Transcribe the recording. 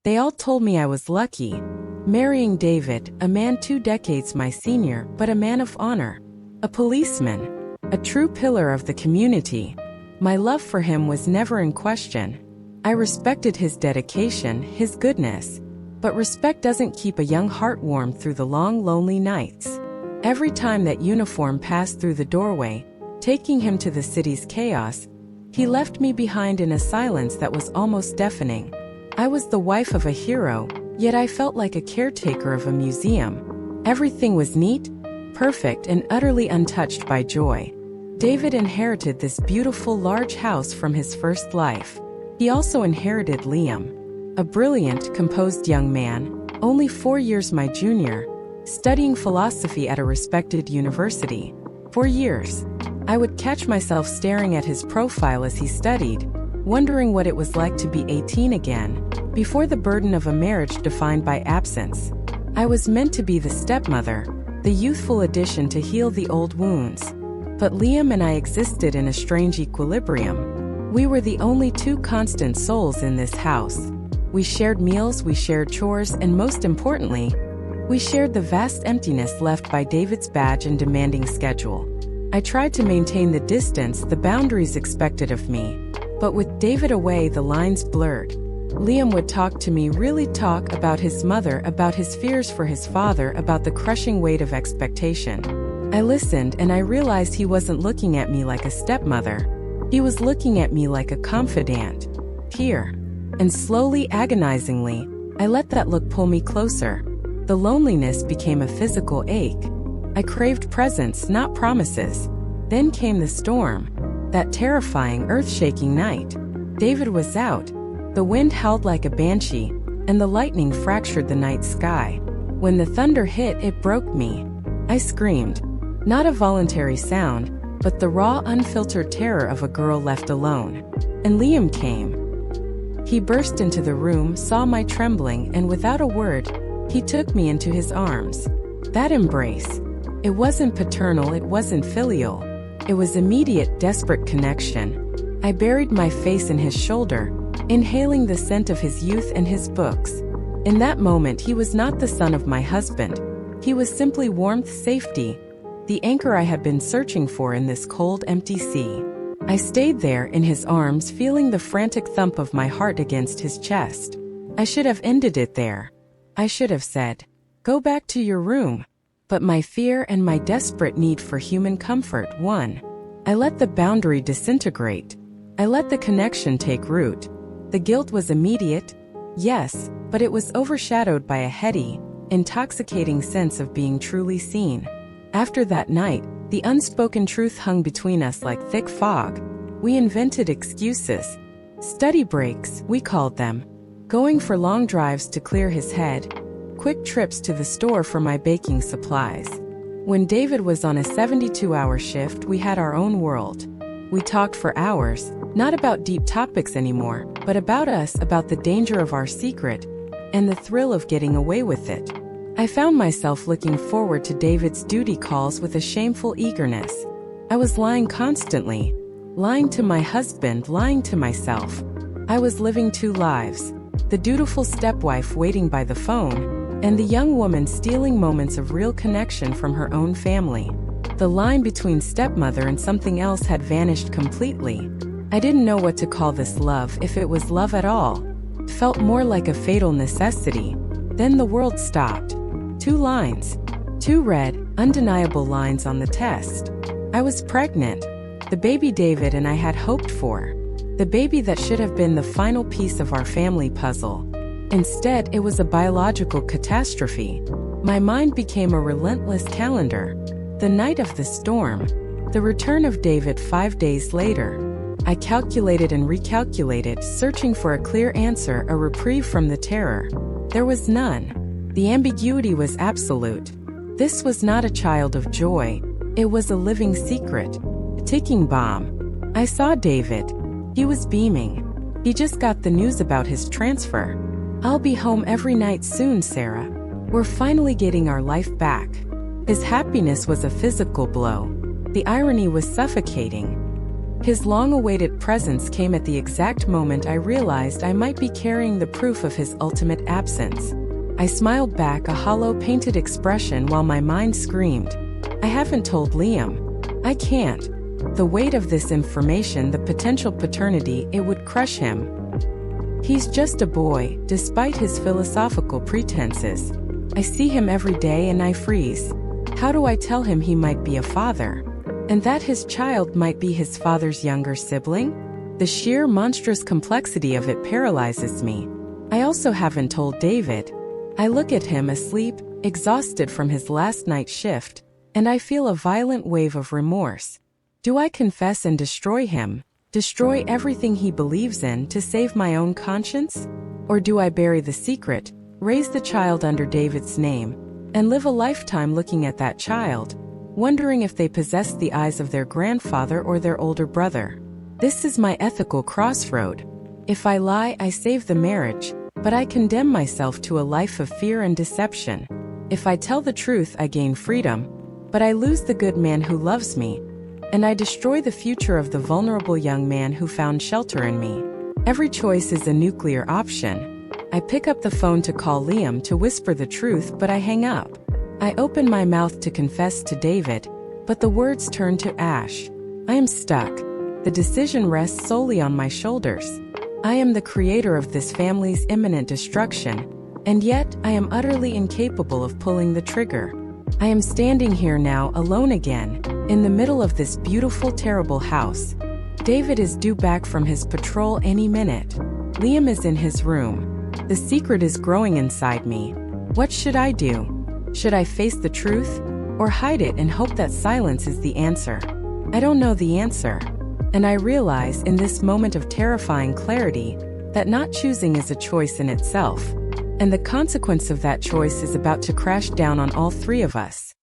They all told me I was lucky, marrying David, a man 2 decades my senior, but a man of honor, a policeman, a true pillar of the community. My love for him was never in question. I respected his dedication, his goodness. But respect doesn't keep a young heart warm through the long, lonely nights. Every time that uniform passed through the doorway, taking him to the city's chaos, he left me behind in a silence that was almost deafening. I was the wife of a hero, yet I felt like a caretaker of a museum. Everything was neat, perfect, and utterly untouched by joy. David inherited this beautiful large house from his first life. He also inherited Liam, a brilliant, composed young man, only 4 years my junior, studying philosophy at a respected university. For years, I would catch myself staring at his profile as he studied, wondering what it was like to be 18 again, before the burden of a marriage defined by absence. I was meant to be the stepmother, the youthful addition to heal the old wounds. But Liam and I existed in a strange equilibrium. We were the only 2 constant souls in this house. We shared meals, we shared chores, and most importantly, we shared the vast emptiness left by David's badge and demanding schedule. I tried to maintain the distance, the boundaries expected of me. But with David away, the lines blurred. Liam would talk to me, really talk about his mother, about his fears for his father, about the crushing weight of expectation. I listened and I realized he wasn't looking at me like a stepmother. He was looking at me like a confidant. Here. And slowly, agonizingly, I let that look pull me closer. The loneliness became a physical ache. I craved presence, not promises. Then came the storm. That terrifying, earth-shaking night. David was out. The wind howled like a banshee, and the lightning fractured the night sky. When the thunder hit, it broke me. I screamed. Not a voluntary sound, but the raw, unfiltered terror of a girl left alone. And Liam came. He burst into the room, saw my trembling, and without a word, he took me into his arms. That embrace. It wasn't paternal, it wasn't filial. It was immediate, desperate connection. I buried my face in his shoulder, inhaling the scent of his youth and his books. In that moment, he was not the son of my husband. He was simply warmth, safety, the anchor I had been searching for in this cold, empty sea. I stayed there in his arms, feeling the frantic thump of my heart against his chest. I should have ended it there. I should have said, "Go back to your room." But my fear and my desperate need for human comfort won. I let the boundary disintegrate. I let the connection take root. The guilt was immediate, yes, but it was overshadowed by a heady, intoxicating sense of being truly seen. After that night, the unspoken truth hung between us like thick fog. We invented excuses. Study breaks, we called them. Going for long drives to clear his head. Quick trips to the store for my baking supplies. When David was on a 72-hour shift, we had our own world. We talked for hours, not about deep topics anymore, but about us, about the danger of our secret, and the thrill of getting away with it. I found myself looking forward to David's duty calls with a shameful eagerness. I was lying constantly. Lying to my husband, lying to myself. I was living 2 lives. The dutiful stepwife waiting by the phone, and the young woman stealing moments of real connection from her own family. The line between stepmother and something else had vanished completely. I didn't know what to call this love, if it was love at all. It felt more like a fatal necessity. Then the world stopped. 2 lines. 2 red, undeniable lines on the test. I was pregnant. The baby David and I had hoped for. The baby that should have been the final piece of our family puzzle. Instead, it was a biological catastrophe. My mind became a relentless calendar. The night of the storm. The return of David 5 days later. I calculated and recalculated, searching for a clear answer, a reprieve from the terror. There was none. The ambiguity was absolute. This was not a child of joy. It was a living secret. A ticking bomb. I saw David. He was beaming. He just got the news about his transfer. "I'll be home every night soon, Sarah. We're finally getting our life back." His happiness was a physical blow. The irony was suffocating. His long-awaited presence came at the exact moment I realized I might be carrying the proof of his ultimate absence. I smiled back, a hollow, painted expression, while my mind screamed, I haven't told Liam. I can't. The weight of this information, the potential paternity, it would crush him. He's just a boy, despite his philosophical pretenses. I see him every day and I freeze. How do I tell him he might be a father? And that his child might be his father's younger sibling? The sheer monstrous complexity of it paralyzes me. I also haven't told David. I look at him asleep, exhausted from his last night shift, and I feel a violent wave of remorse. Do I confess and destroy him, destroy everything he believes in to save my own conscience? Or do I bury the secret, raise the child under David's name, and live a lifetime looking at that child, wondering if they possess the eyes of their grandfather or their older brother? This is my ethical crossroad. If I lie, I save the marriage, but I condemn myself to a life of fear and deception. If I tell the truth, I gain freedom, but I lose the good man who loves me, and I destroy the future of the vulnerable young man who found shelter in me. Every choice is a nuclear option. I pick up the phone to call Liam to whisper the truth, but I hang up. I open my mouth to confess to David, but the words turn to ash. I am stuck. The decision rests solely on my shoulders. I am the creator of this family's imminent destruction, and yet I am utterly incapable of pulling the trigger. I am standing here now, alone again, in the middle of this beautiful, terrible house. David is due back from his patrol any minute. Liam is in his room. The secret is growing inside me. What should I do? Should I face the truth, or hide it and hope that silence is the answer? I don't know the answer, and I realize in this moment of terrifying clarity that not choosing is a choice in itself, and the consequence of that choice is about to crash down on all three of us.